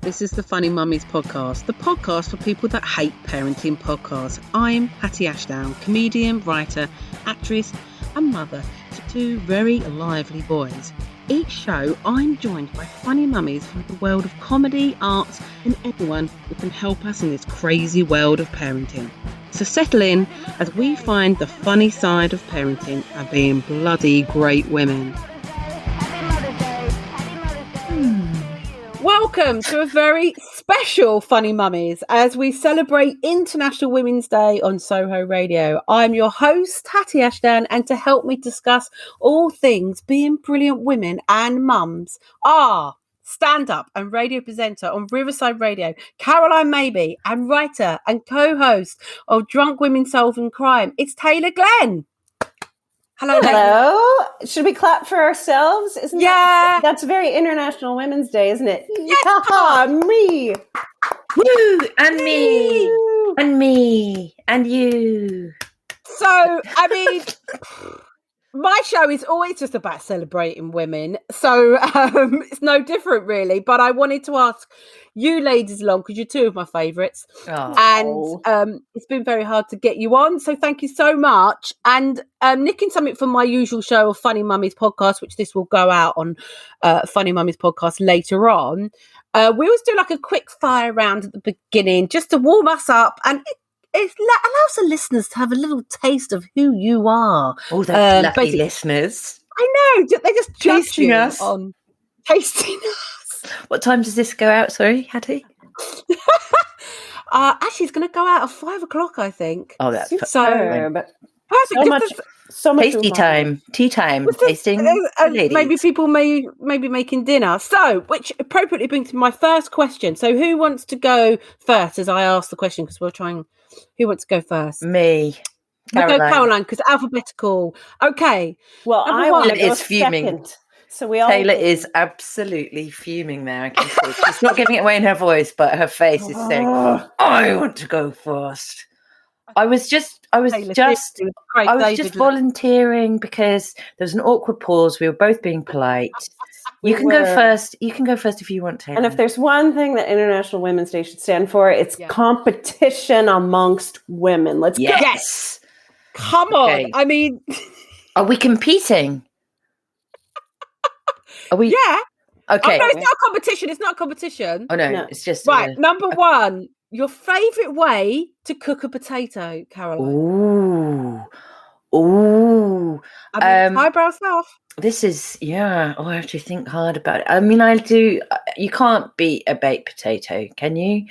This is the Funny Mummies podcast, the podcast for people that hate parenting podcasts. I'm Hatty Ashdown, comedian, writer, actress and mother to two very lively boys. Each show I'm joined by funny mummies from the world of comedy, arts and everyone who can help us in this crazy world of parenting. So settle in as we find the funny side of parenting and being bloody great women. Welcome to a very special Funny Mummies as we celebrate International Women's Day on Soho Radio. I'm your host, Hatty Ashdown, and to help me discuss all things being brilliant women and mums are stand-up and radio presenter on Riverside Radio, Caroline Mabey, and writer and co-host of Drunk Women Solving Crime. It's Taylor Glenn. Hello. Hello. Should we clap for ourselves? That's very International Women's Day, isn't it? Yes. Me. Woo! And me. Woo. And me. And you. So, I mean, my show is always just about celebrating women. So it's no different, really. But I wanted to ask you ladies along because you're two of my favourites. Oh. And it's been very hard to get you on. So thank you so much. And nicking something from my usual show of Funny Mummies podcast, which this will go out on Funny Mummies podcast later on. We always do like a quick fire round at the beginning just to warm us up. And it allows the listeners to have a little taste of who you are. Oh, those lucky listeners. I know. They just judge tasting you us. on tasting us. What time does this go out? Sorry, Hattie? Actually, it's going to go out at 5 o'clock, I think. Oh, that's perfect. So much tasty time, tea time, tasting. Maybe people may be making dinner. So, which appropriately brings me my first question. So, who wants to go first as I ask the question? Because we're trying. Who wants to go first? Me. We'll go Caroline because alphabetical. Okay. Well, I want to go fuming. Second. So we all. Taylor is absolutely fuming there. I can see. She's not giving it away in her voice, but her face is saying, "I want to go first." I was just volunteering because there was an awkward pause. We were both being polite. You can go first. You can go first if you want to. And if there's one thing that International Women's Day should stand for, it's competition amongst women. Let's go. Yes. Come on. Okay. I mean, are we competing? Are we? Yeah. Okay. Oh, no, it's not a competition. It's not a competition. Oh, no. It's just... Right. Number one, your favourite way to cook a potato, Caroline. Ooh. I mean, highbrow stuff. This is, I have to think hard about it. I mean, I do... You can't beat a baked potato, can you?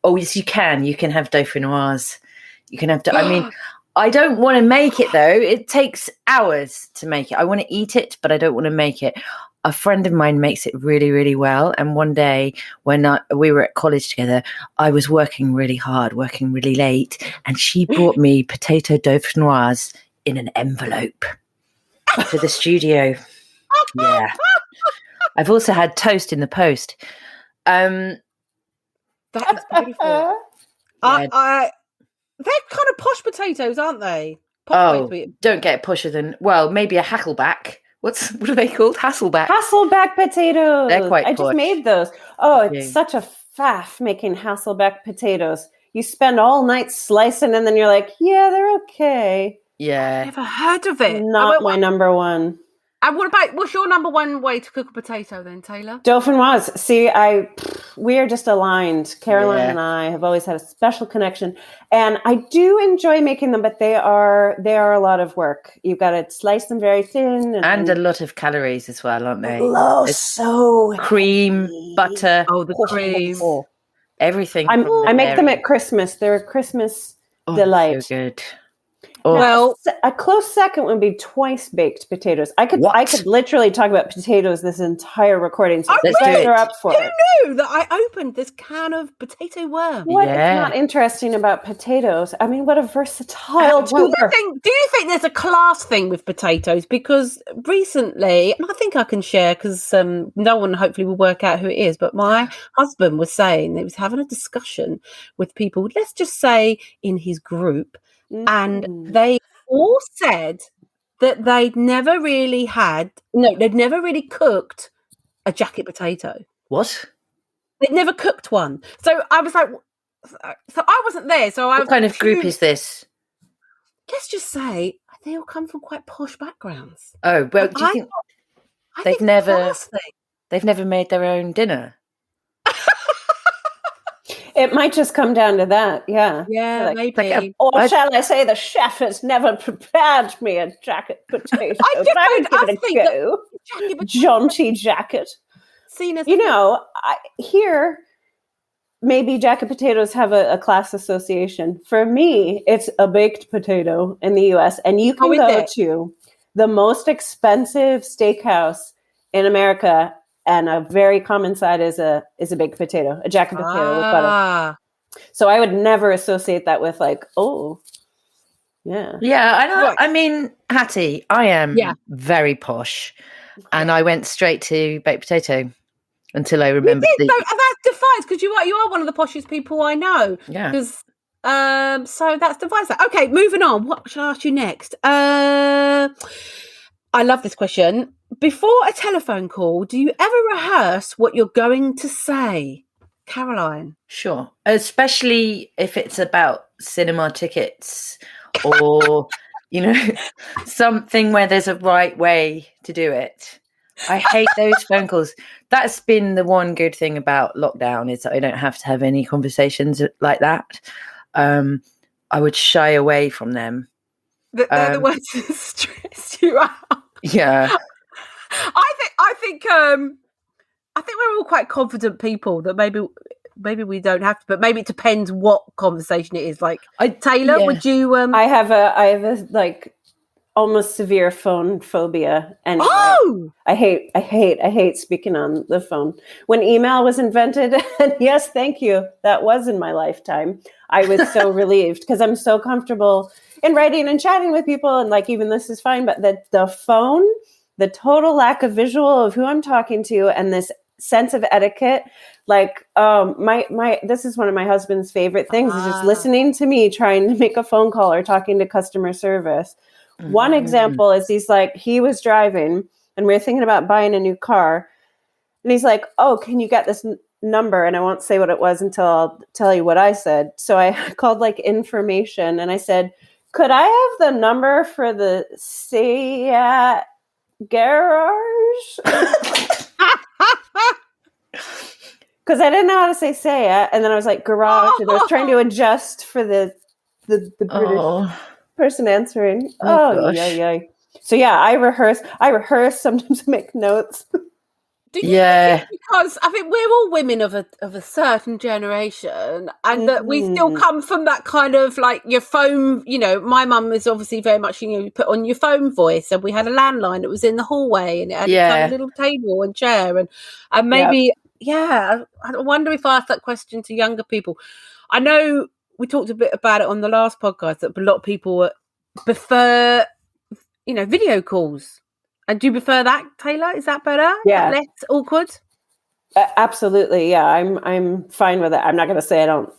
Oh, yes, you can. You can have dauphinoise. You can have... I mean... I don't want to make it, though. It takes hours to make it. I want to eat it, but I don't want to make it. A friend of mine makes it really, really well. And one day when we were at college together, I was working really hard, working really late. And she brought me potato dauphinoise in an envelope to the studio. Yeah. I've also had toast in the post. That's beautiful. They're kind of posh potatoes, aren't they? Don't get posher than, maybe a hackleback. What are they called? Hasselback. Hasselback potatoes. They're quite posh. I just made those. Oh, it's such a faff making Hasselback potatoes. You spend all night slicing and then you're like, yeah, they're okay. Yeah. I've never heard of it. Not my number one. And what's your number one way to cook a potato then, Taylor? Dauphinoise. See, we are just aligned. Caroline and I have always had a special connection. And I do enjoy making them, but they are a lot of work. You've got to slice them very thin. And a lot of calories as well, aren't they? So cream, heavy. butter. Oh, the cream. Everything. I make them at Christmas. They're a Christmas delight. So good. Oh. Well, a close second would be twice baked potatoes. I could literally talk about potatoes this entire recording. So let's do it. Are up for it. Who knew that I opened this can of potato worm? What is not interesting about potatoes? I mean, what a versatile tuber. Do you think there's a class thing with potatoes? Because recently, and I think I can share because no one hopefully will work out who it is, but my husband was saying that he was having a discussion with people, let's just say in his group, and they all said that they'd never really cooked a jacket potato. What? They'd never cooked one. So I was like, so I wasn't there. So What kind of group is this? Let's just say they all come from quite posh backgrounds. Oh, well, do you think they've never made their own dinner? It might just come down to that, yeah. Yeah, maybe. Or shall I say the chef has never prepared me a jacket potato. I think jaunty jacket. Seen as here, maybe jacket potatoes have a class association. For me, it's a baked potato in the U.S. And you can go to the most expensive steakhouse in America, and a very common side is a baked potato, a jacket potato with butter. So I would never associate that with yeah. Yeah, I know. I mean, Hattie, I am very posh, and I went straight to baked potato until I remembered. And that defies, because you are one of the poshest people I know. Yeah. Because so that's defies that. Okay, moving on. What shall I ask you next? I love this question. Before a telephone call, do you ever rehearse what you're going to say? Caroline? Sure. Especially if it's about cinema tickets or, something where there's a right way to do it. I hate those phone calls. That's been the one good thing about lockdown, is that I don't have to have any conversations like that. I would shy away from them. They're the ones that stress you out. Yeah. I think we're all quite confident people that maybe we don't have to, but maybe it depends what conversation it is. Like, Taylor, would you? I have a almost severe phone phobia, and I hate speaking on the phone. When email was invented, and yes, thank you, that was in my lifetime. I was so relieved, because I'm so comfortable in writing and chatting with people, and even this is fine, but the phone, the total lack of visual of who I'm talking to, and this sense of etiquette, this is one of my husband's favorite things, is just listening to me trying to make a phone call or talking to customer service. Mm-hmm. One example is he was driving, and we were thinking about buying a new car, and he's like, "Oh, can you get this number?" And I won't say what it was until I'll tell you what I said. So I called information, and I said, "Could I have the number for the Seat garage?" Because I didn't know how to say Seat, and then I was like, garage, and I was trying to adjust for the British person answering. Yeah. So yeah, I rehearse. Sometimes I make notes. Because I think we're all women of a certain generation, and that we still come from that kind of your phone. My mum is obviously very much you put on your phone voice, and we had a landline that was in the hallway, and it had a little table and chair, and maybe I wonder if I asked that question to younger people. I know we talked a bit about it on the last podcast, that a lot of people prefer video calls. And do you prefer that, Taylor? Is that better? Yeah. Less awkward? Absolutely. Yeah, I'm fine with it. I'm not going to say I don't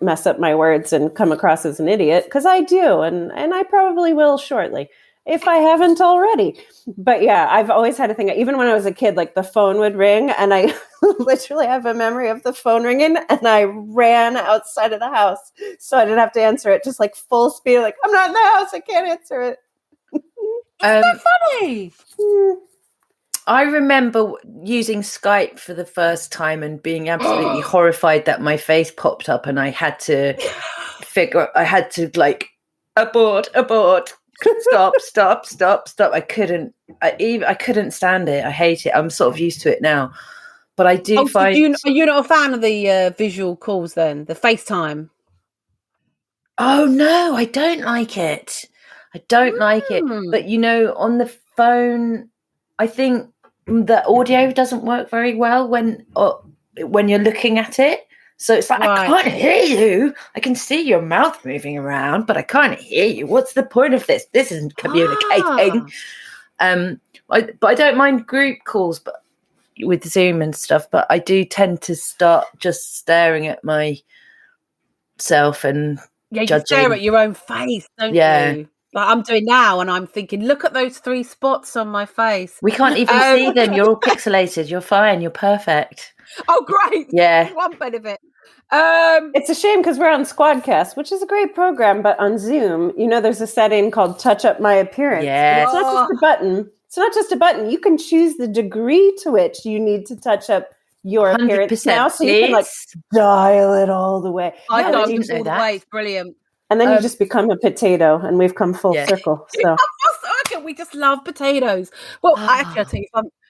mess up my words and come across as an idiot, because I do, and I probably will shortly, if I haven't already. But yeah, I've always had a thing. Even when I was a kid, the phone would ring, and I literally have a memory of the phone ringing, and I ran outside of the house so I didn't have to answer it, just full speed. I'm not in the house. I can't answer it. Isn't that funny? I remember using Skype for the first time and being absolutely horrified that my face popped up, and I had to abort, stop. I couldn't stand it. I hate it. I'm sort of used to it now, but I do find. So you're not a fan of the visual calls then, the FaceTime? Oh no, I don't like it. But on the phone, I think the audio doesn't work very well when you're looking at it. So it's I can't hear you. I can see your mouth moving around, but I can't hear you. What's the point of this? This isn't communicating. But I don't mind group calls, but with Zoom and stuff. But I do tend to start just staring at myself and you judging. stare at your own face, don't you? like I'm doing now, and I'm thinking, look at those 3 spots on my face. We can't even see them. You're all pixelated. You're fine. You're perfect. Oh, great. Yeah. One benefit. It's a shame because we're on Squadcast, which is a great program, but on Zoom, there's a setting called Touch Up My Appearance. Yes. It's not just a button. It's not just a button. You can choose the degree to which you need to touch up your appearance now, so you can dial it all the way. I dial it all the way. It's brilliant. And then you just become a potato, and we've come full circle. So we just love potatoes. Well, actually, I'll tell you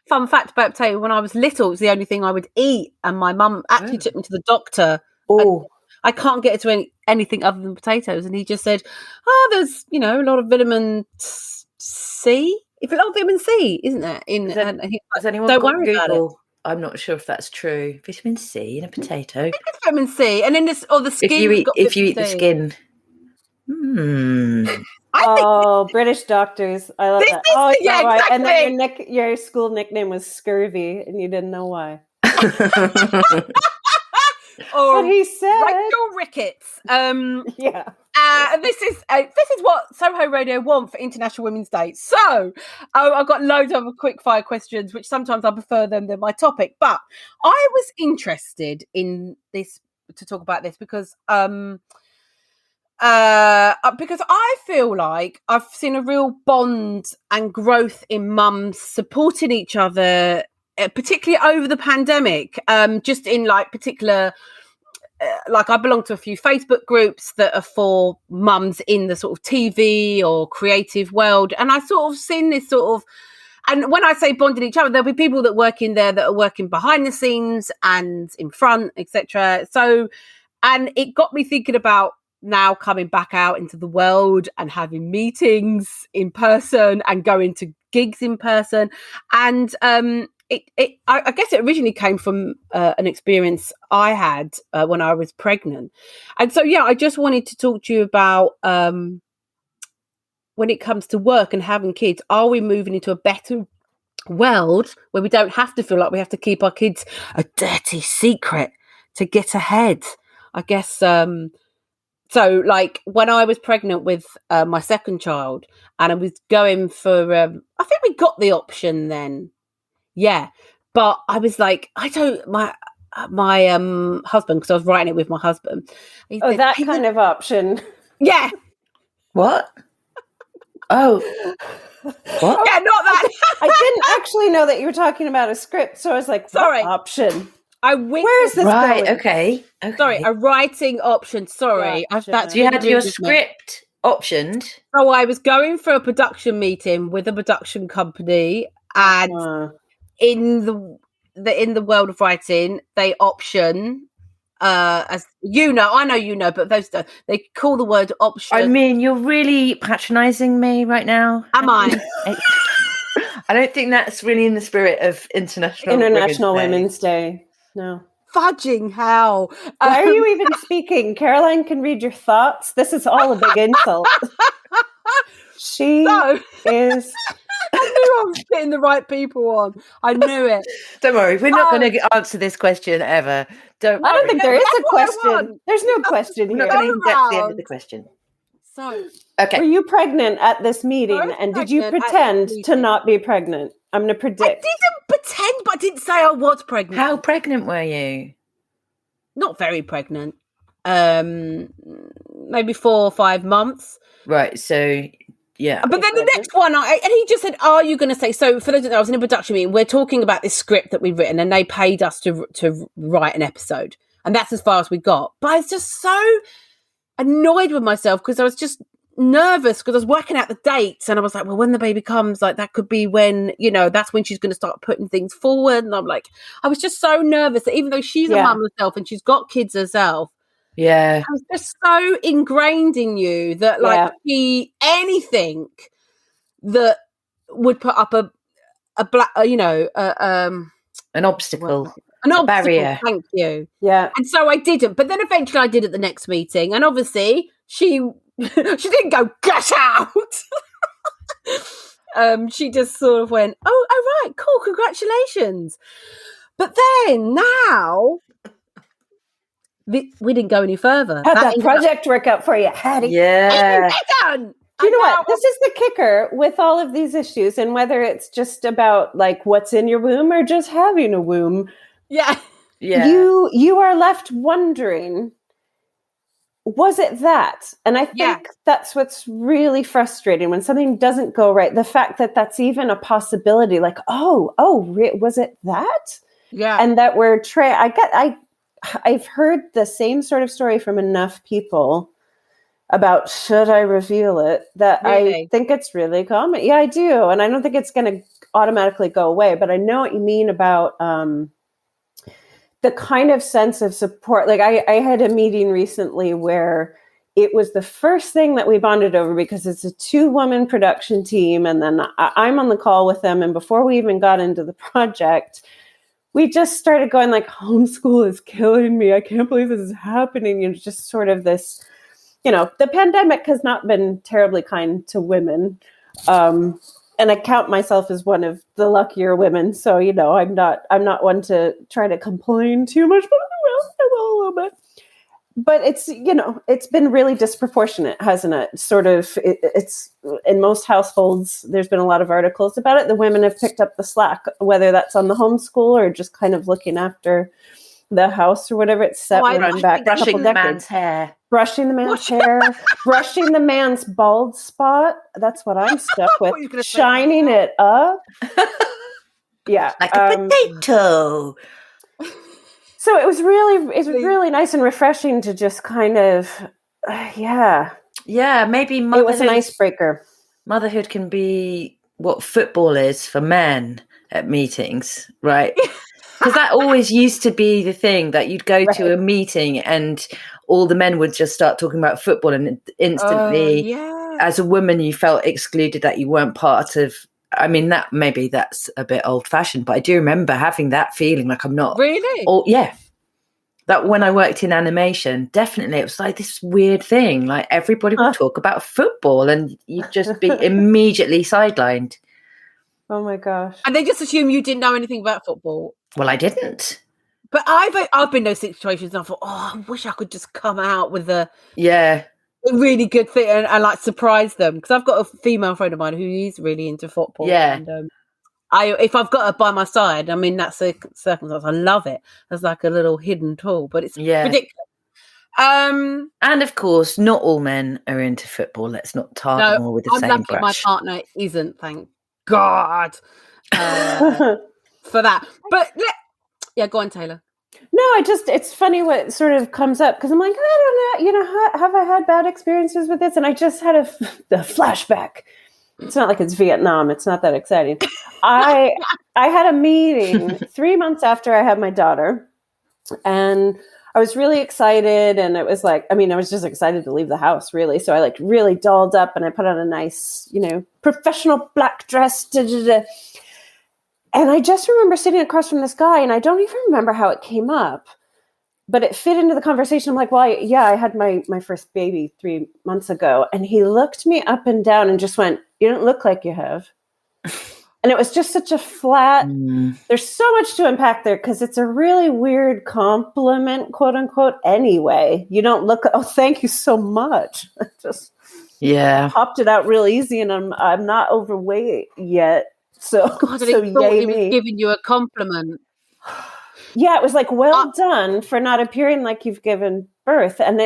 fun fact about potato. When I was little, it was the only thing I would eat, and my mum actually took me to the doctor. Oh, I can't get it to anything other than potatoes, and he just said, there's a lot of vitamin C. If a lot of vitamin C, isn't there? Has anyone don't got worry Google? about it. I'm not sure if that's true. Vitamin C in a potato. I think it's vitamin C, and then the skin. If you eat the skin. British doctors. I love that. Exactly. And then your school nickname was Scurvy, and you didn't know why. Or what he said. Rachel Ricketts. Yeah. This is what Soho Radio want for International Women's Day. So I've got loads of quick fire questions, which sometimes I prefer them than my topic. But I was interested in this to talk about this because I feel like I've seen a real bond and growth in mums supporting each other, particularly over the pandemic. Just in particular. I belong to a few Facebook groups that are for mums in the sort of TV or creative world. And I sort of seen this and when I say bonding each other, there'll be people that work in there that are working behind the scenes and in front, etc. So, and it got me thinking about now coming back out into the world and having meetings in person and going to gigs in person. And, I guess it originally came from an experience I had when I was pregnant. And so, I just wanted to talk to you about when it comes to work and having kids, are we moving into a better world where we don't have to feel like we have to keep our kids a dirty secret to get ahead? I guess, so when I was pregnant with my second child and I was going for, I think we got the option then. Yeah, but I was like, my husband, because I was writing it with my husband. Said, that kind of option. Yeah. What? Oh. What? Yeah, not that. I didn't actually know that you were talking about a script, so I was like, sorry. What option? Where is this going? Okay. Sorry, a writing option. Sorry. So you had your script optioned. So I was going for a production meeting with a production company, and in the world of writing, they option, as I know, but those don't. They call the word option. I mean, you're really patronising me right now. Am I? I don't think that's really in the spirit of International Women's Day. No. Fudging hell. Why are you even speaking? Caroline can read your thoughts. This is all a big insult. She is... I knew I was getting the right people on. I knew it. Don't worry, we're not going to answer this question ever. I don't think there is a question. There's no question here. We're not going to get to the end of the question. So, okay. Were you pregnant at this meeting, and did you pretend to not be pregnant? I'm going to predict. I didn't pretend, but I didn't say I was pregnant. How pregnant were you? Not very pregnant. Maybe 4 or 5 months. Right, so... Yeah, but then the next one, and he just said, "Are you going to say?" So for those that know, I was in a production meeting. We're talking about this script that we've written, and they paid us to write an episode, and that's as far as we got. But I was just so annoyed with myself because I was just nervous because I was working out the dates, and I was like, "Well, when the baby comes, that could be when that's when she's going to start putting things forward." And I'm like, I was just so nervous that even though she's a mum herself and she's got kids herself. Yeah, I was just so ingrained in you that anything that would put up an obstacle, a barrier. Thank you. Yeah, and so I didn't. But then eventually I did at the next meeting, and obviously she didn't go get out. She just sort of went, "Oh, right, cool, congratulations." But then now. We didn't go any further. How'd that project work out for you, Hattie? Yeah. you know what? This is the kicker with all of these issues, and whether it's just about like what's in your womb or just having a womb. Yeah. You are left wondering, was it that? And I think that's what's really frustrating when something doesn't go right. The fact that that's even a possibility, like, was it that? Yeah. And that I've heard the same sort of story from enough people about should I reveal it, that really? I think it's really common. Yeah, I do. And I don't think it's going to automatically go away, but I know what you mean about the kind of sense of support. Like I had a meeting recently where it was the first thing that we bonded over because it's a 2-woman production team. And then I'm on the call with them. And before we even got into the project, we just started going like, homeschool is killing me. I can't believe this is happening. Just sort of this, the pandemic has not been terribly kind to women. And I count myself as one of the luckier women. So, I'm not one to try to complain too much, but I will a little bit. But it's, it's been really disproportionate, hasn't it? Sort of, it's in most households, there's been a lot of articles about it. The women have picked up the slack, whether that's on the homeschool or just kind of looking after the house or whatever. It's set women back a couple decades. Brushing the man's hair, brushing the man's bald spot. That's what I'm stuck with. Shining it up. Yeah. Like a potato. So it was really nice and refreshing to just kind of, Yeah, maybe it was an icebreaker. Motherhood can be what football is for men at meetings, right? Because that always used to be the thing that you'd go to a meeting and all the men would just start talking about football, and instantly, as a woman, you felt excluded, that you weren't part of. I mean, that's a bit old fashioned, but I do remember having that feeling like I'm not really. That when I worked in animation, definitely it was like this weird thing. Like everybody would talk about football, and you'd just be immediately sidelined. Oh my gosh! And they just assume you didn't know anything about football. Well, I didn't. But I've been in those situations and I thought, I wish I could just come out with a really good thing and like surprise them, because I've got a female friend of mine who is really into football. Yeah. And if I've got her by my side, I mean, that's a circumstance. I love it as like a little hidden tool, but it's ridiculous. And of course, not all men are into football. Let's not tar them all with the same brush. My partner isn't, thank God, for that. But go on, Taylor. No, it's funny what sort of comes up, because I'm like, I don't know, have I had bad experiences with this? And I just had the flashback. It's not like it's Vietnam. It's not that exciting. I had a meeting 3 months after I had my daughter, and I was really excited. And it was like, I was just excited to leave the house, really. So I like really dolled up and I put on a nice, professional black dress. And I just remember sitting across from this guy, and I don't even remember how it came up, but it fit into the conversation. I'm like, well, I had my first baby 3 months ago. And he looked me up and down and just went, you don't look like you have. And it was just such a flat, there's so much to unpack there, because it's a really weird compliment, quote unquote, anyway. You don't look, thank you so much. I just popped it out real easy, and I'm not overweight yet. So, God, he thought he was giving you a compliment. Yeah, it was like, well done for not appearing like you've given birth. And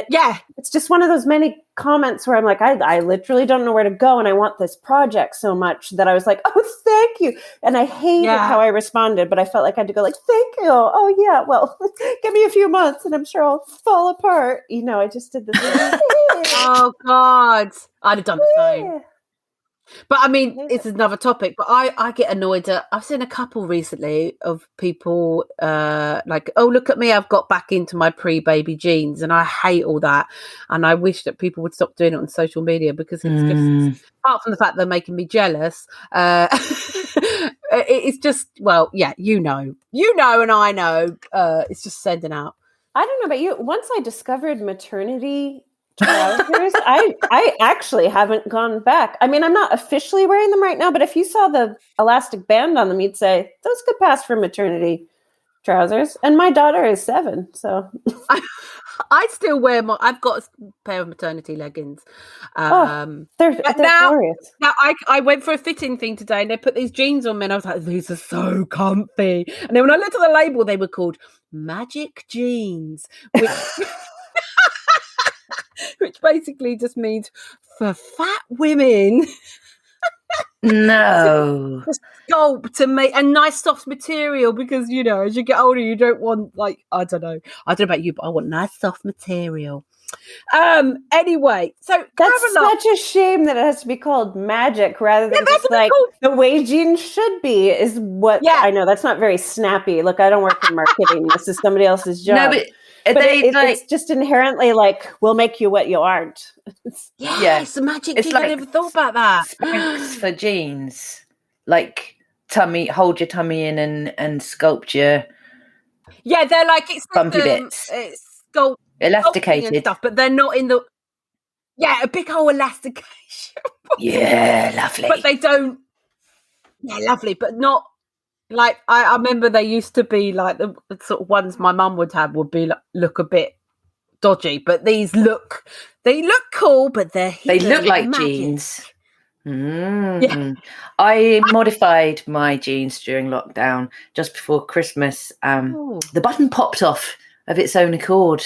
it's just one of those many comments where I'm like, I literally don't know where to go, and I want this project so much that I was like, oh, thank you. And I hated how I responded, but I felt like I had to go like, thank you. Oh yeah, well, give me a few months and I'm sure I'll fall apart. I just did this. Oh God, I'd have done the same. But I mean, it's another topic, but I get annoyed at, I've seen a couple recently of people like, oh, look at me, I've got back into my pre-baby jeans, and I hate all that. And I wish that people would stop doing it on social media, because it's just, apart from the fact they're making me jealous, it's just, well, yeah, and I know, it's just sending out. I don't know about you. Once I discovered maternity trousers, I actually haven't gone back. I mean, I'm not officially wearing them right now, but if you saw the elastic band on them, you'd say those could pass for maternity trousers, and my daughter is 7, so I still wear I've got a pair of maternity leggings. They're glorious. Now I went for a fitting thing today, and they put these jeans on me, and I was like, these are so comfy. And then when I looked at the label, they were called Magic Jeans, which which basically just means for fat women. No. The sculpt to make a nice soft material, because as you get older, you don't want I don't know about you, but I want nice soft material. Anyway, so that's such a shame that it has to be called magic rather than just like the way jeans should be. Is what I know. That's not very snappy. Look, I don't work in marketing. This is somebody else's job. No, but it's just inherently like, we'll make you what you aren't. Yes, magic jeans. I never thought about that. Spanx for jeans, like hold your tummy in and sculpt your. Yeah, they're like bumpy bits. It's sculpt, elasticated and stuff, but they're not in the. Yeah, a big old elastication. Yeah, lovely. But they don't. Yeah, lovely, but not. Like I remember they used to be like the sort of ones my mum would have would be look a bit dodgy, but they look cool, but they look like magic. Jeans. Yeah. I modified my jeans during lockdown just before Christmas. The button popped off of its own accord,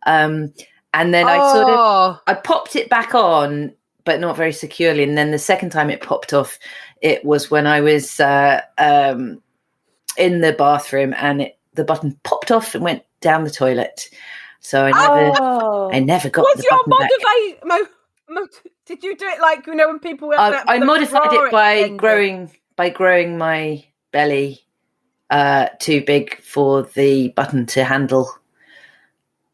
and then I popped it back on, but not very securely. And then the second time it popped off, it was when I was in the bathroom, and the button popped off and went down the toilet. So I never got the button back. Did you do it like when people? I modified it by growing my belly too big for the button to handle.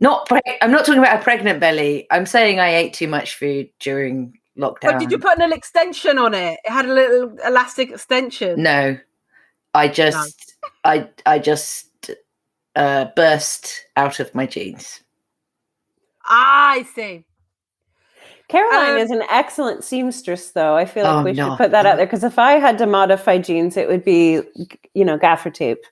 I'm not talking about a pregnant belly. I'm saying I ate too much food during lockdown. But did you put an extension on it? It had a little elastic extension. No, I just burst out of my jeans. I see. Caroline is an excellent seamstress, though. I feel like we should put that out there, because if I had to modify jeans, it would be, gaffer tape.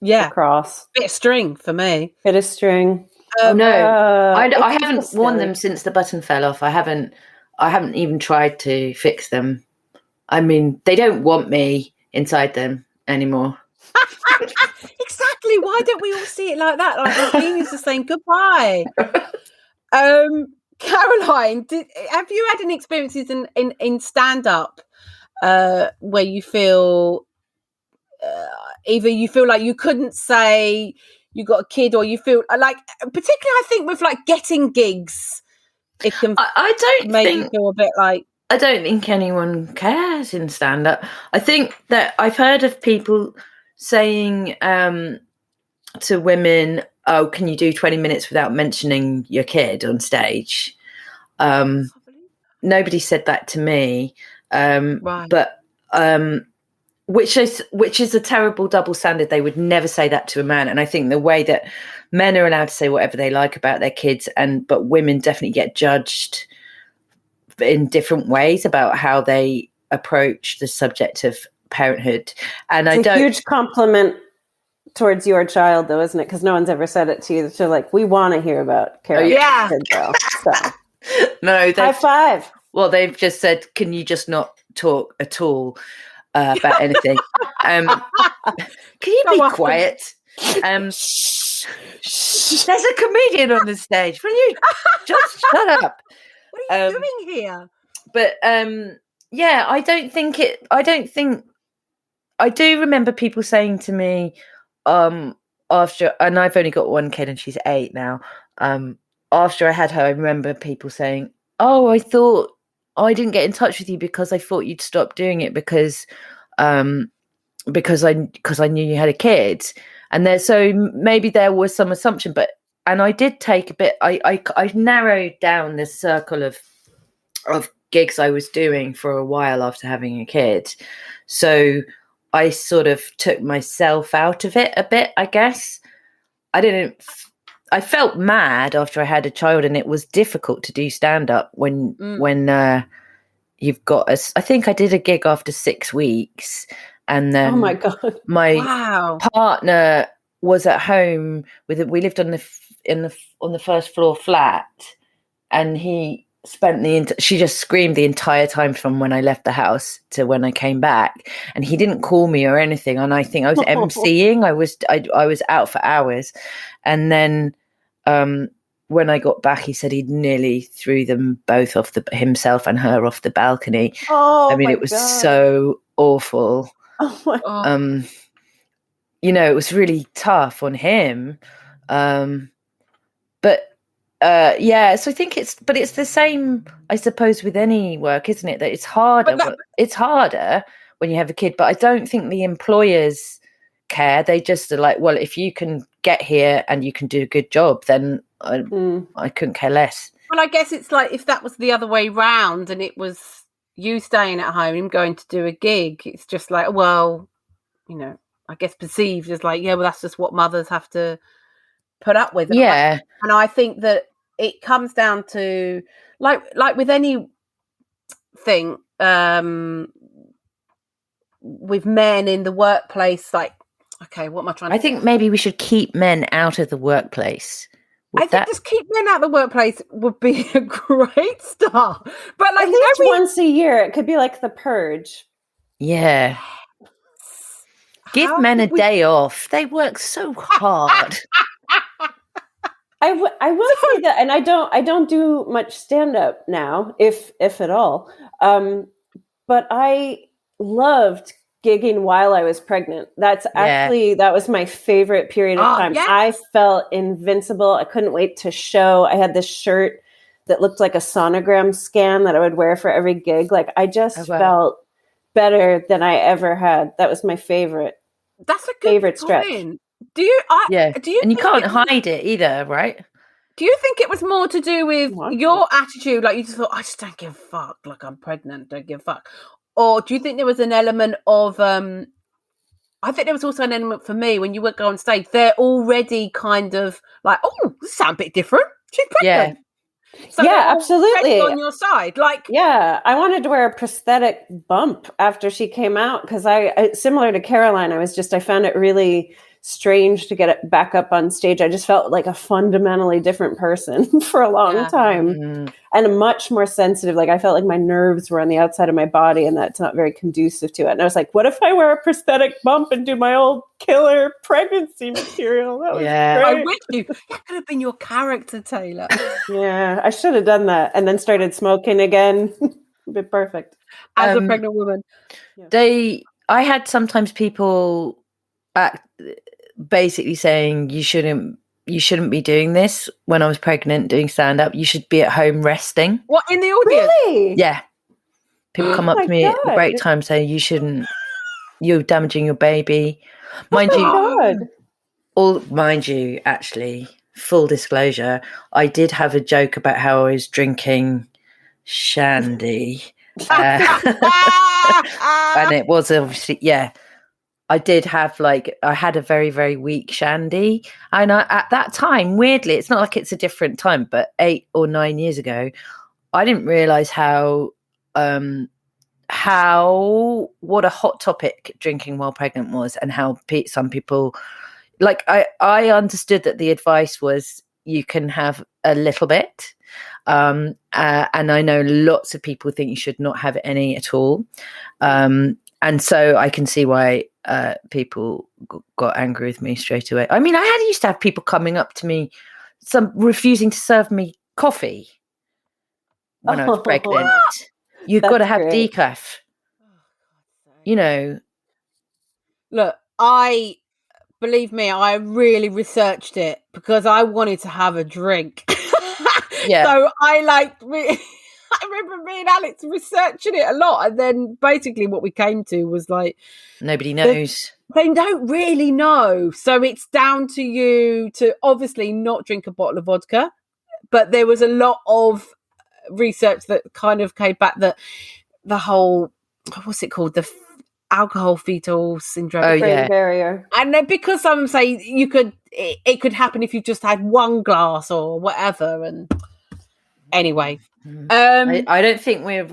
Yeah, across. Bit of string for me. Bit of string. No, I haven't worn them since the button fell off. I haven't even tried to fix them. I mean, they don't want me inside them anymore. Exactly. Why don't we all see it like that? Like the genius is saying goodbye. Caroline, have you had any experiences in stand-up where you feel either you feel like you couldn't say you got a kid, or you feel like, particularly I think with like getting gigs, it can you feel a bit like. I don't think anyone cares in stand-up. I think that I've heard of people saying to women, "Oh, can you do 20 minutes without mentioning your kid on stage?" Nobody said that to me, right. But which is a terrible double standard. They would never say that to a man. And I think the way that men are allowed to say whatever they like about their kids, but women definitely get judged in different ways about how they approach the subject of parenthood. And it's a huge compliment towards your child, though, isn't it? Because no one's ever said it to you. They're like, we want to hear about Carol. Yeah. Girl, so. No, high five. Well, they've just said, can you just not talk at all about anything? Can you be quiet? There's a comedian on the stage. Will you just shut up? What are you doing here? But yeah, I do remember people saying to me after, and I've only got one kid and she's 8 now. After I had her, I remember people saying, "Oh, I thought I didn't get in touch with you because I thought you'd stop doing it because I knew you had a kid." And so maybe there was some assumption, and I did take a bit. I narrowed down this circle of gigs I was doing for a while after having a kid. So I sort of took myself out of it a bit, I guess. I felt mad after I had a child, and it was difficult to do stand-up when you've got I think I did a gig after 6 weeks, and then oh my God, my partner was at home we lived on the first floor flat, and he spent she just screamed the entire time from when I left the house to when I came back, and he didn't call me or anything. And I think I was emceeing. I was out for hours, and then when I got back, he said he'd nearly threw them both off himself and her off the balcony. I mean, it was so awful. You know, it was really tough on him. So I think it's the same, I suppose, with any work, isn't it? That it's harder. It's harder when you have a kid, but I don't think the employers care. They just are like, well, if you can get here and you can do a good job, then I couldn't care less. Well, I guess it's like if that was the other way round and it was you staying at home, him going to do a gig, it's just like, well, you know, I guess perceived as like, yeah, well, that's just what mothers have to put up with. Yeah. And I think that it comes down to like with any thing with men in the workplace, like, okay, what am I trying to think maybe we should keep men out of the workplace. I think just keep men out of the workplace would be a great start. But like at least once a year, it could be like the purge. Yeah. Give men a day off. They work so hard. I will say that, and I don't do much stand up now, if at all. But I loved gigging while I was pregnant. That was my favorite period of time. Yes. I felt invincible. I couldn't wait to show. I had this shirt that looked like a sonogram scan that I would wear for every gig. Like I just felt better than I ever had. That was my favorite. That's a good favorite stretch. Do you? And you can't hide it either, right? Do you think it was more to do with your attitude? Like you just thought, I just don't give a fuck. Like I'm pregnant, don't give a fuck. Or do you think there was an element of? I think there was also an element for me when you would go on stage. They're already kind of like, oh, this sounds a bit different. She's pregnant. So absolutely. On your side, like I wanted to wear a prosthetic bump after she came out because I similar to Caroline, I found it really strange to get it back up on stage. I just felt like a fundamentally different person for a long time, and much more sensitive. Like I felt like my nerves were on the outside of my body, and that's not very conducive to it. And I was like, what if I wear a prosthetic bump and do my old killer pregnancy material? That was great. I wish that could have been your character, Taylor. Yeah, I should have done that, and then started smoking again. It'd be perfect as a pregnant woman. I had sometimes people basically saying you shouldn't be doing this when I was pregnant doing stand-up. You should be at home resting. What, in the audience? Really? Yeah. People come up to me at break time saying you shouldn't, you're damaging your baby. Mind you, actually, full disclosure, I did have a joke about how I was drinking shandy. And it was obviously, I did have I had a very, very weak shandy. And at that time, weirdly, it's not like it's a different time, but 8 or 9 years ago, I didn't realize what a hot topic drinking while pregnant was, and how some people, I understood that the advice was you can have a little bit. And I know lots of people think you should not have any at all. And so I can see why people got angry with me straight away. I mean, I used to have people coming up to me, some refusing to serve me coffee when I was pregnant. You've got to have decaf. You know. Look, believe me, I really researched it because I wanted to have a drink. Yeah. So I remember me and Alex researching it a lot, and then basically what we came to was like nobody knows. They don't really know, so it's down to you to obviously not drink a bottle of vodka. But there was a lot of research that kind of came back that the whole what's it called, the alcohol fetal syndrome, barrier, and then because some say it could happen if you just had one glass or whatever, and. Anyway, I don't think we're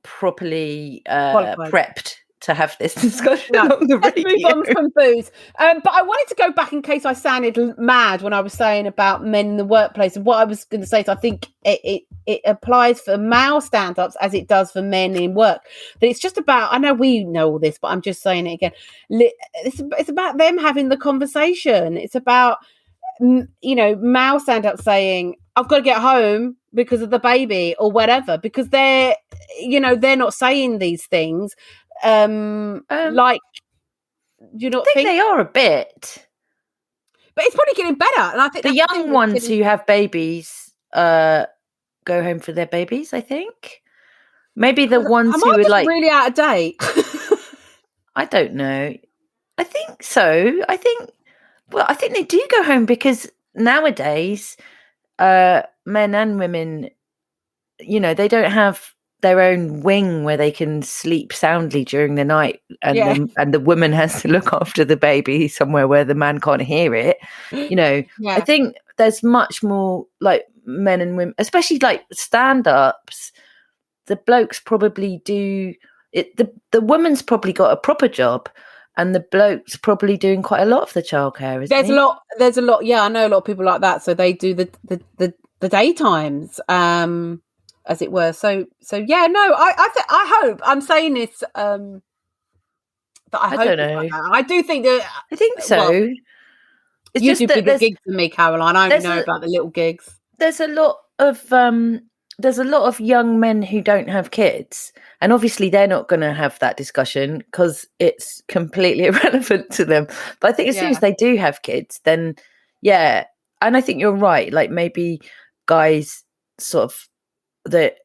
properly prepped to have this discussion on the let's radio. move on from booze. But I wanted to go back in case I sounded mad when I was saying about men in the workplace. And what I was going to say is I think it applies for male stand-ups as it does for men in work. That it's just about, I know we know all this, but I'm just saying it again. It's about them having the conversation. It's about, male stand-ups saying, I've got to get home because of the baby or whatever, because they're not saying these things. Like, do you not think they are a bit? But it's probably getting better. And I think the young ones who have babies go home for their babies, I think. Maybe the ones who are like really out of date. I don't know. I think so. I think they do go home because nowadays men and women, they don't have their own wing where they can sleep soundly during the night, and the woman has to look after the baby somewhere where the man can't hear it. I think there's much more like men and women, especially like stand-ups. The blokes probably do it. The woman's probably got a proper job, and the bloke's probably doing quite a lot of the childcare. There's a lot. Yeah, I know a lot of people like that. So they do the daytimes, as it were. So yeah. No, I hope I'm saying this. That I don't know. Like I do think that. I think so. Well, it's you just do that bigger gigs than me, Caroline. I only know about the little gigs. There's a lot of young men who don't have kids, and obviously they're not going to have that discussion because it's completely irrelevant to them. But I think as soon as they do have kids, then and I think you're right. Like maybe guys sort of the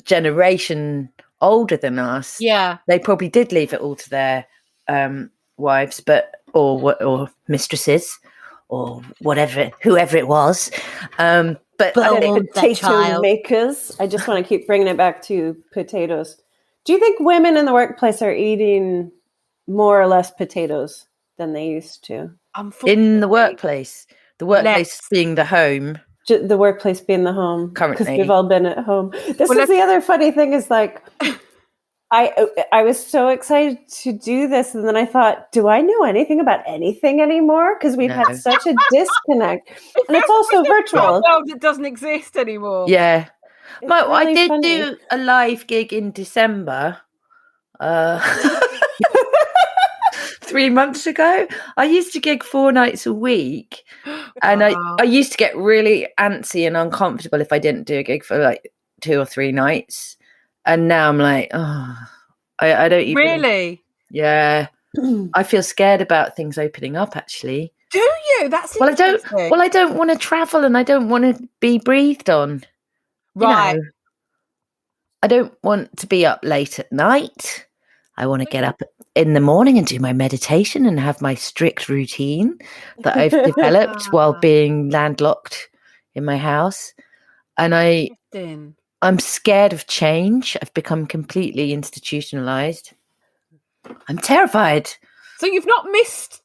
generation older than us, they probably did leave it all to their wives, or mistresses, or whoever it was. But potato makers. I just want to keep bringing it back to potatoes. Do you think women in the workplace are eating more or less potatoes than they used to? In the workplace being the home. The workplace being the home. Currently. Because we've all been at home. This is the other funny thing is like, I was so excited to do this, and then I thought, do I know anything about anything anymore? Because we've had such a disconnect, and it's also virtual. It doesn't exist anymore. Yeah, I did do a live gig in December, 3 months ago. I used to gig 4 nights a week, and I used to get really antsy and uncomfortable if I didn't do a gig for like 2 or 3 nights. And now I'm like, I don't even... Really? Yeah. I feel scared about things opening up, actually. Do you? That's interesting. I don't want to travel, and I don't want to be breathed on. Right. I don't want to be up late at night. I want to get up in the morning and do my meditation and have my strict routine that I've developed while being landlocked in my house. And I'm scared of change. I've become completely institutionalized. I'm terrified. So you've not missed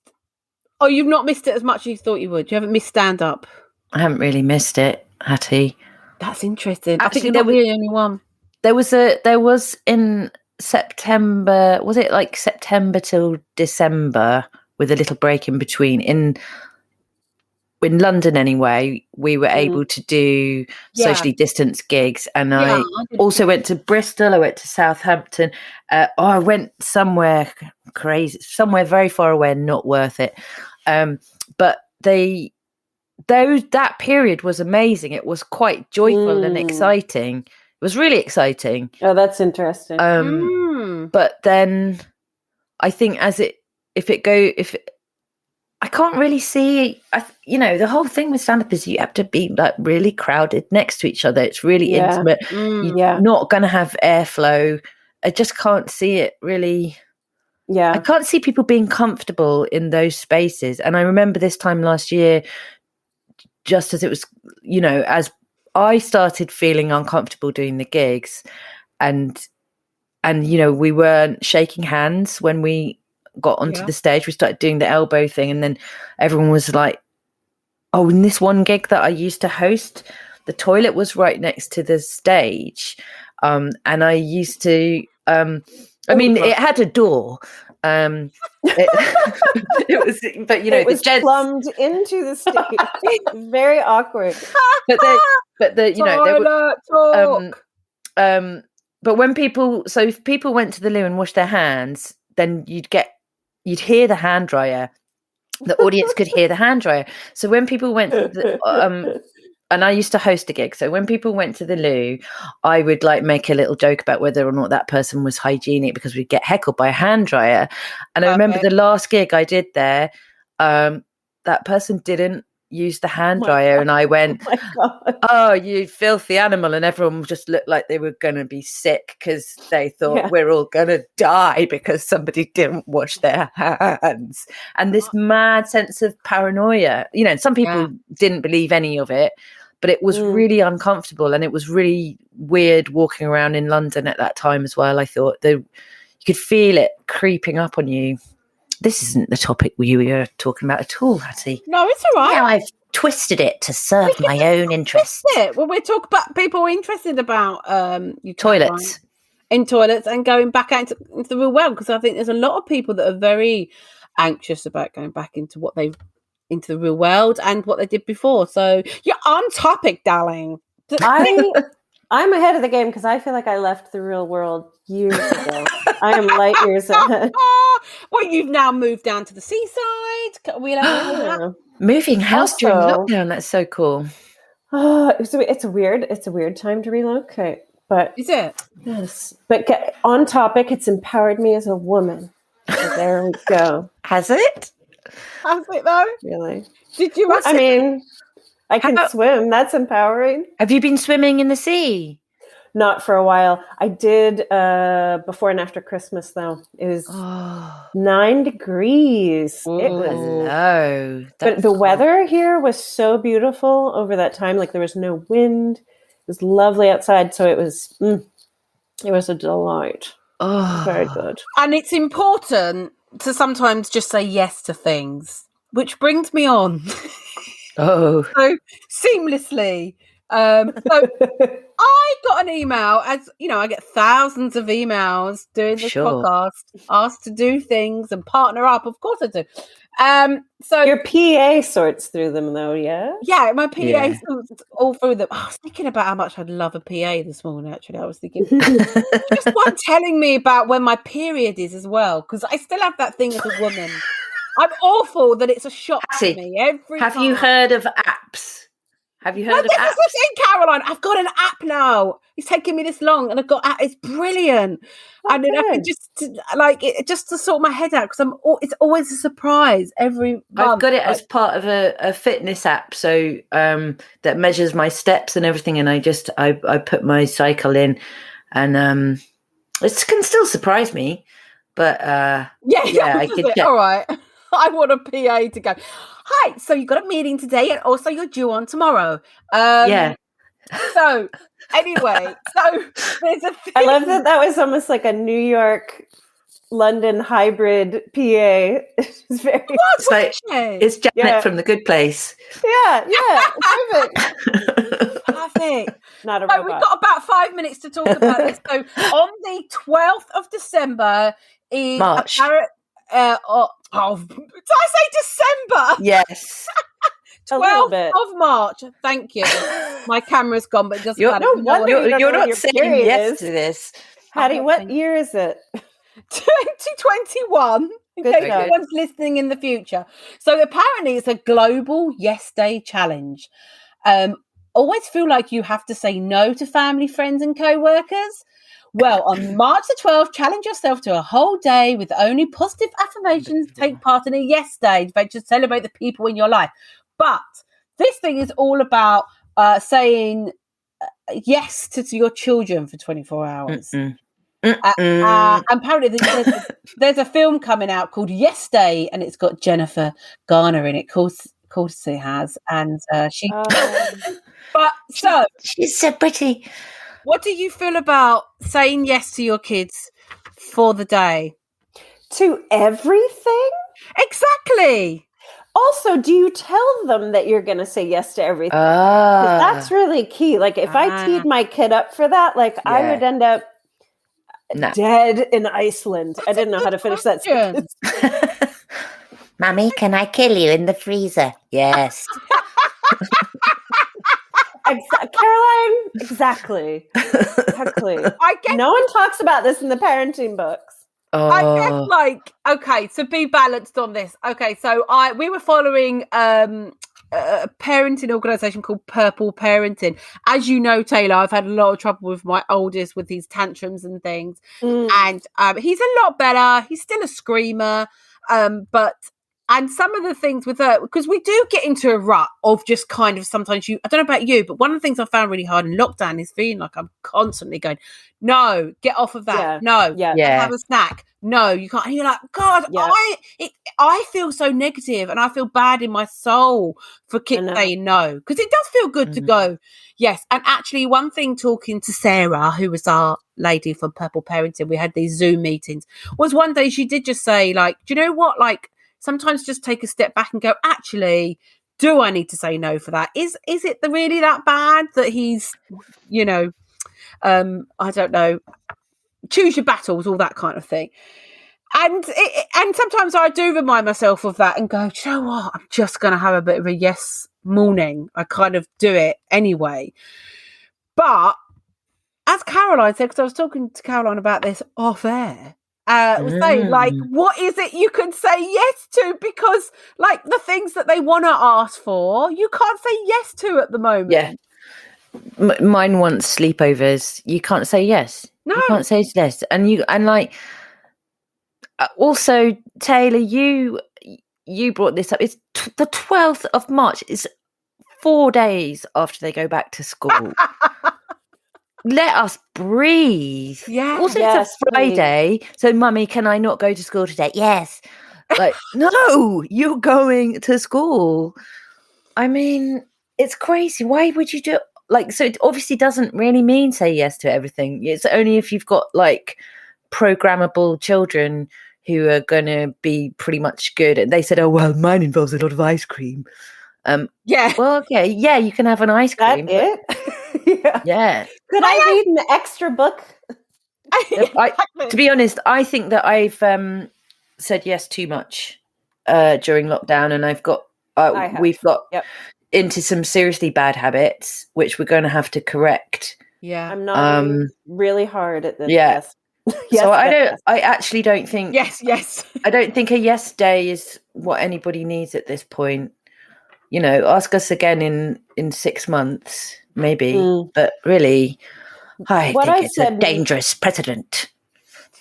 it as much as you thought you would. You haven't missed stand-up. I haven't really missed it, Hattie. That's interesting. Actually, I think you're not the only one. There was in September, was it like September till December with a little break in between in London anyway, we were able to do socially distanced gigs, and I also went to Bristol, I went to Southampton, I went somewhere crazy, somewhere very far away, not worth it. But that period was amazing. It was quite joyful and exciting. It was really exciting. Oh, that's interesting. But then I think I can't really see, the whole thing with stand-up is you have to be like really crowded next to each other. It's really intimate. You're not going to have airflow. I just can't see it really. Yeah. I can't see people being comfortable in those spaces. And I remember this time last year, just as it was, as I started feeling uncomfortable doing the gigs, and we weren't shaking hands when we got onto the stage. We started doing the elbow thing, and then everyone was like, oh, in this one gig that I used to host, the toilet was right next to the stage, and I used to I mean, it had a door. It was, but it was plumbed into the stage. Very awkward. But but when people, so if people went to the loo and washed their hands, then you'd hear the hand dryer. The audience could hear the hand dryer. So when people went to the, and I used to host a gig. So when people went to the loo, I would like make a little joke about whether or not that person was hygienic because we'd get heckled by a hand dryer. And I remember the last gig I did there, that person didn't use the hand dryer. And I went, oh, you filthy animal. And everyone just looked like they were going to be sick because they thought we're all going to die because somebody didn't wash their hands. And this mad sense of paranoia, you know, some people didn't believe any of it, but it was really uncomfortable. And it was really weird walking around in London at that time as well. I thought you could feel it creeping up on you. This isn't the topic we were talking about at all, Hattie. No, it's all right. Now I've twisted it to serve my own interests. Well, we're talking about people interested about toilets. In toilets and going back out into the real world, because I think there's a lot of people that are very anxious about going back into into the real world and what they did before. So you're on topic, darling. I'm ahead of the game because I feel like I left the real world years ago. I am light years ahead. Well, you've now moved down to the seaside. Moving house during lockdown. That's so cool. It's a weird time to relocate. But is it? Yes. But on topic, it's empowered me as a woman. So there we go. Has it? Has it though? Really? Did you? I mean, I can swim. That's empowering. Have you been swimming in the sea? Not for a while. I did before and after Christmas, though. It was 9 degrees. It was low. But the weather here was so beautiful over that time. Like there was no wind. It was lovely outside. So it was a delight. Very good. And it's important to sometimes just say yes to things, which brings me on. So seamlessly. So I got an email, as you know, I get thousands of emails doing this podcast, asked to do things and partner up. Of course I do. So your PA sorts through them though, yeah? Yeah, my PA sorts all through them. I was thinking about how much I'd love a PA this morning, actually. I was thinking just one telling me about when my period is as well, because I still have that thing as a woman. I'm awful that it's a shock to me every time. Have you heard of apps? Have you heard of apps? This is the thing, Caroline. I've got an app now. It's taken me this long, and I've got it's brilliant. And then I can just to sort my head out because it's always a surprise every month. I've got it as part of a fitness app, so that measures my steps and everything. And I put my cycle in, and it can still surprise me. But I can check. All right. I want a PA to go, hi, so you've got a meeting today and also you're due on tomorrow. So anyway, there's a thing. I love that was almost like a New York, London hybrid PA. It's very it's Janet from The Good Place. Yeah, perfect. Perfect. Not a robot. We've got about 5 minutes to talk about this. So on the 12th of December is March. Did I say December? Yes. 12th of March. Thank you. My camera's gone, but it doesn't matter. You're not saying yes to this. Hattie, what year is it? 2021. In case anyone's listening in the future. So apparently it's a global Yes Day challenge. Always feel like you have to say no to family, friends and co-workers. Well, on March the 12th, challenge yourself to a whole day with only positive affirmations. Take part in a Yes Day to celebrate the people in your life. But this thing is all about saying yes to your children for 24 hours. Apparently there's a film coming out called Yes Day, and it's got Jennifer Garner in it. Of course it has. And she... she's so pretty. What do you feel about saying yes to your kids for the day? To everything? Exactly. Also, do you tell them that you're going to say yes to everything? 'Cause that's really key. Like if I teed my kid up for that, I would end up dead in Iceland. I didn't know how to finish that sentence. Mummy, can I kill you in the freezer? Yes. Caroline, exactly. No one talks about this in the parenting books. I guess, like, okay, so be balanced on this. Okay, so we were following a parenting organisation called Purple Parenting. As you know, Taylor, I've had a lot of trouble with my oldest with his tantrums and things. And he's a lot better. He's still a screamer, and some of the things with her, because we do get into a rut of just kind of sometimes I don't know about you, but one of the things I found really hard in lockdown is feeling like I'm constantly going, no, get off of that. Have a snack. No, you can't. And you're like, God, I feel so negative and I feel bad in my soul for kids saying no, because it does feel good to go, yes. And actually, one thing, talking to Sarah, who was our lady from Purple Parenting, we had these Zoom meetings, was one day she did just say, like, do you know what, like, sometimes just take a step back and go, actually, do I need to say no for that? Is it really that bad that he's, I don't know, choose your battles, all that kind of thing. And sometimes I do remind myself of that and go, do you know what? I'm just going to have a bit of a yes morning. I kind of do it anyway. But as Caroline said, because I was talking to Caroline about this off air, was saying, like, what is it you can say yes to? Because, like, the things that they want to ask for, you can't say yes to at the moment. Yeah. Mine wants sleepovers. You can't say yes. No. You can't say yes. And like, also, Taylor, you brought this up. It's the 12th of March. It's 4 days after they go back to school. Let us breathe. Yeah. Also, it's a Friday. Please. So, Mummy, can I not go to school today? Yes. Like, no, you're going to school. I mean, it's crazy. Why would you do it? Like, so it obviously doesn't really mean say yes to everything. It's only if you've got, like, programmable children who are going to be pretty much good. And they said, oh, well, mine involves a lot of ice cream. Well, okay. Yeah, you can have an ice cream. That it? Yeah. Could I read an extra book? To be honest, I think that I've said yes too much during lockdown, and we've got into some seriously bad habits, which we're going to have to correct. Yeah, I'm not really hard at this. Yes. So I actually don't think. Yes. I don't think a yes day is what anybody needs at this point. Ask us again in 6 months, maybe. But really, I think it's a dangerous precedent.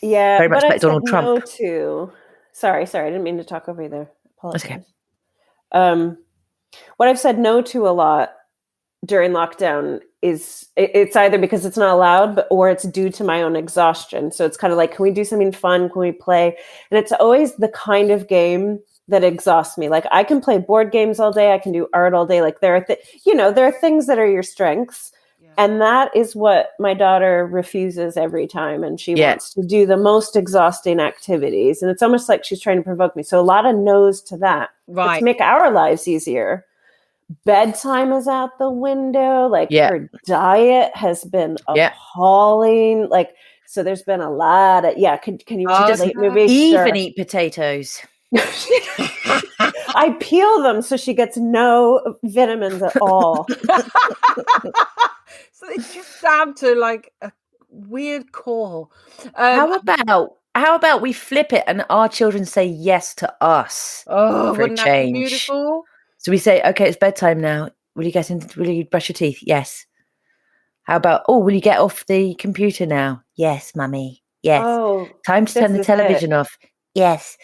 Yeah, very much like Donald Trump. No to. Sorry, I didn't mean to talk over you there. Apologize. Okay. What I've said no to a lot during lockdown is it's either because it's not allowed, or it's due to my own exhaustion. So it's kind of like, can we do something fun? Can we play? And it's always the kind of game that exhausts me. Like, I can play board games all day. I can do art all day. Like, there are things that are your strengths. Yeah. And that is what my daughter refuses every time. And she wants to do the most exhausting activities. And it's almost like she's trying to provoke me. So a lot of no's to that. Right. But to make our lives easier, bedtime is out the window. Like, her diet has been appalling. Like, so there's been a lot of, can you watch late movies? Even eat potatoes. I peel them so she gets no vitamins at all. So it's just down to like a weird core. How about we flip it and our children say yes to us? Oh, for wouldn't a change. That be beautiful? So we say, okay, it's bedtime now. Will you brush your teeth? Yes. How about, will you get off the computer now? Yes, Mummy. Yes. Oh, time to turn the television off. Yes.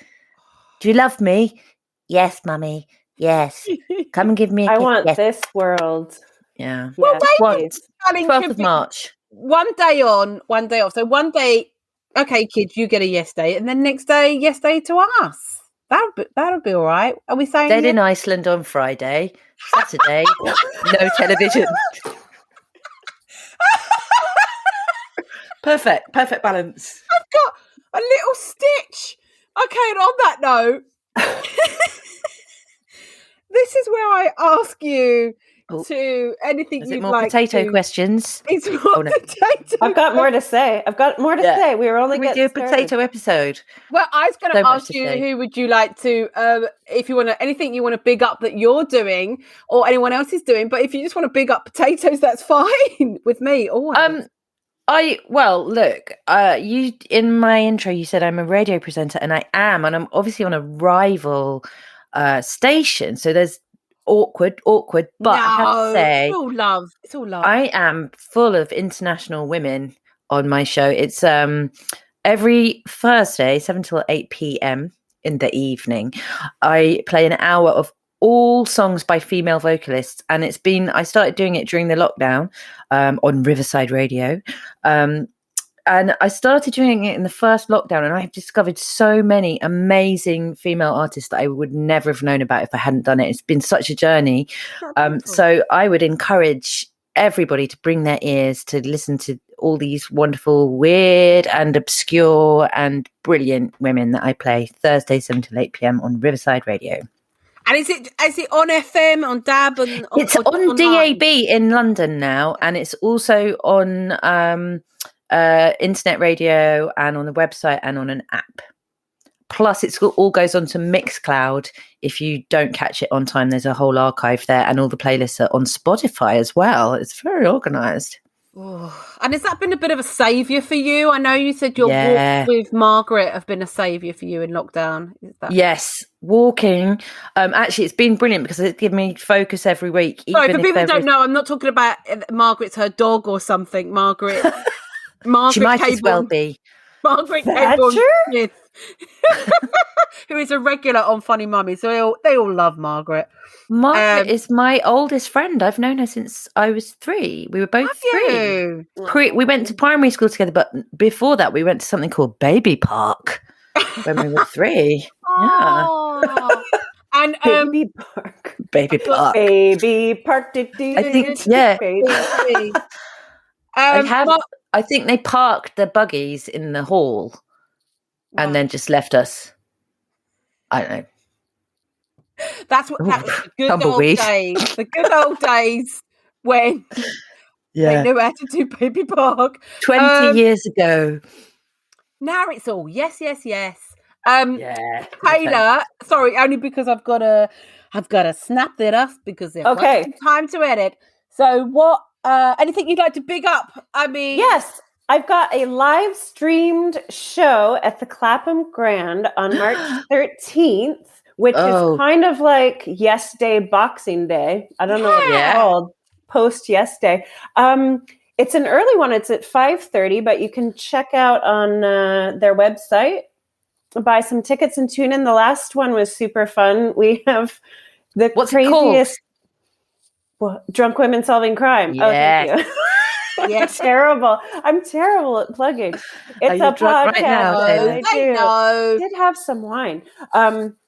Do you love me? Yes, Mummy. Yes. Come and give me a kiss. I want this world. Yeah. Well, 12th of March. 1 day on, 1 day off. So one day, okay, kids, you get a yes day. And then next day, yes day to us. That'll be all right. Are we saying Dead in Iceland on Friday. Saturday, no television. Perfect balance. I've got a little stitch. Okay, and on that note, this is where I ask you to anything Is you'd it more like potato to... questions? It's more potato. I've got more to say. Yeah. We were only Can we do getting a started. potato episode? Well, I was going So to much ask to you, say. who would you like to, if you want to, anything you want to big up that you're doing or anyone else is doing, but if you just want to big up potatoes, that's fine with me. Always. Look, you in my intro, you said I'm a radio presenter, and I am, and I'm obviously on a rival station, so there's awkward, but I have to say, it's all love. It's all love. I am full of international women on my show. It's every Thursday, 7 till 8 p.m. in the evening. I play an hour of all songs by female vocalists, and I started doing it during the lockdown on Riverside Radio, and I started doing it in the first lockdown, and I've discovered so many amazing female artists that I would never have known about if I hadn't done it. It's been such a journey. So I would encourage everybody to bring their ears to listen to all these wonderful, weird and obscure and brilliant women that I play Thursday, 7 till 8 p.m. on Riverside Radio. And is it on FM, on DAB? It's on DAB in London now, and it's also on internet radio and on the website and on an app. Plus, it all goes on to Mixcloud. If you don't catch it on time, there's a whole archive there, and all the playlists are on Spotify as well. It's very organised. And has that been a bit of a saviour for you? I know you said your walks with Margaret have been a saviour for you in lockdown. Yes, walking. Actually, it's been brilliant because it's given me focus every week. Sorry, for people who don't know, I'm not talking about Margaret's her dog or something. Margaret she might as well be. Margaret Smith, who is a regular on Funny Mummies. So they all love Margaret. Margaret is my oldest friend. I've known her since I was 3. We were both 3. We went to primary school together, but before that, we went to something called Baby Park when we were 3. Yeah. And Baby Park. Baby Park. Baby Park. I think, yeah. I think they parked the buggies in the hall and then just left us. I don't know. That was the good old days. The good old days when they knew how to do Baby Park. 20 years ago. Now it's all yes. Taylor, sorry, only because I've got to snap that up because there's time to edit. So what? Anything you'd like to big up? I mean, yes. I've got a live streamed show at the Clapham Grand on March 13th. Which is kind of like Yes Day Boxing Day. I don't know what it's called. Post Yes Day. It's an early one. It's at 5:30, but you can check out on their website, buy some tickets and tune in. The last one was super fun. We have the craziest drunk women solving crime. Yeah. Oh, thank you. Yeah, terrible. I'm terrible at plugging. It's a podcast. Right now, I did have some wine.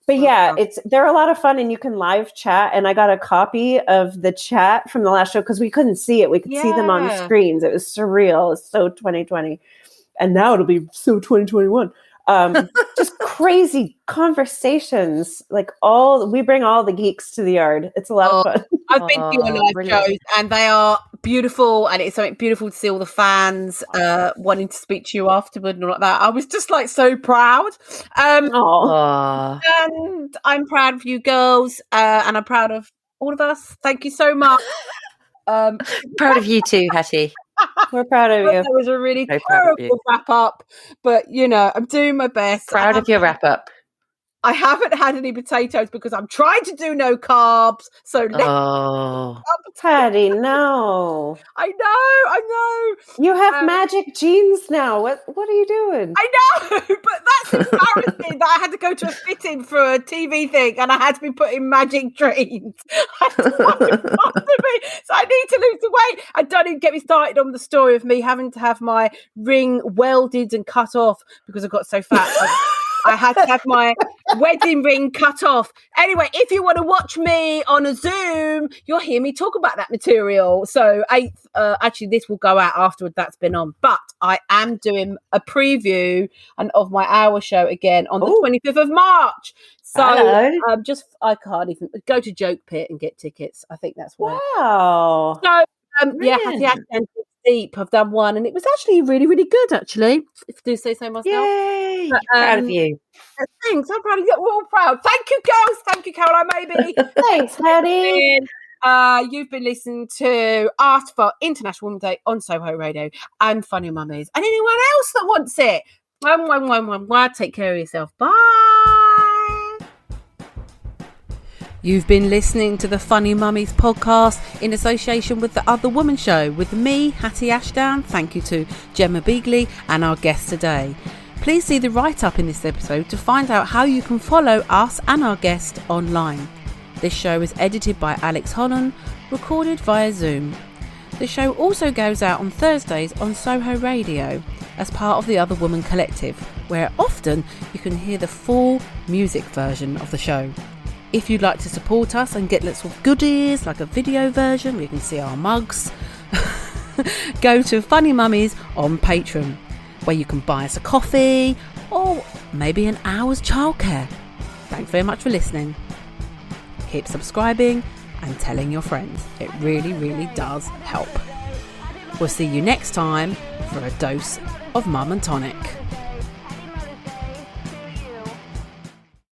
But yeah, they're a lot of fun, and you can live chat. And I got a copy of the chat from the last show because we couldn't see it. We could see them on screens. It was surreal. It was so 2020. And now it'll be so 2021. Just crazy conversations. We bring all the geeks to the yard. It's a lot of fun. I've been to your live shows, and they are beautiful, and it's something beautiful to see all the fans wanting to speak to you afterward and all like that. I was just so proud. And I'm proud of you girls, and I'm proud of all of us. Thank you so much. Proud of you too, Hattie. We're proud of you. That was a really terrible wrap up, but I'm doing my best. Proud of your wrap up. I haven't had any potatoes because I'm trying to do no carbs. So Hattie, no. I know. You have magic genes now. What are you doing? I know, but that's embarrassing that I had to go to a fitting for a TV thing and I had to be put in magic dreams. So I need to lose the weight. And don't even get me started on the story of me having to have my ring welded and cut off because I got so fat. I had to have my wedding ring cut off. Anyway, if you want to watch me on a Zoom, you'll hear me talk about that material. So actually this will go out afterward. That's been on. But I am doing a preview of my hour show again on the 25th of March. So I can't even go to Joke Pit and get tickets. I think that's why. Wow. So Hatty Ashdown Deep. I've done one, and it was actually really, really good. Actually, if I do say so myself. Yay! But, proud of you. Thanks. I'm proud of you. We're all proud. Thank you, girls. Thank you, Caroline Mabey. Thanks, Hattie. You've been listening to Ask for International Women's Day on Soho Radio and Funny Mummies, and anyone else that wants it. Take care of yourself. Bye. You've been listening to the Funny Mummies podcast in association with The Other Woman Show with me, Hatty Ashdown. Thank you to Gemma Beagley and our guest today. Please see the write-up in this episode to find out how you can follow us and our guest online. This show is edited by Alex Holland, recorded via Zoom. The show also goes out on Thursdays on Soho Radio as part of the Other Woman Collective, where often you can hear the full music version of the show. If you'd like to support us and get lots of goodies like a video version where you can see our mugs, go to Funny Mummies on Patreon, where you can buy us a coffee or maybe an hour's childcare. Thanks very much for listening. Keep subscribing and telling your friends. It really, really does help. We'll see you next time for a dose of Mum and Tonic.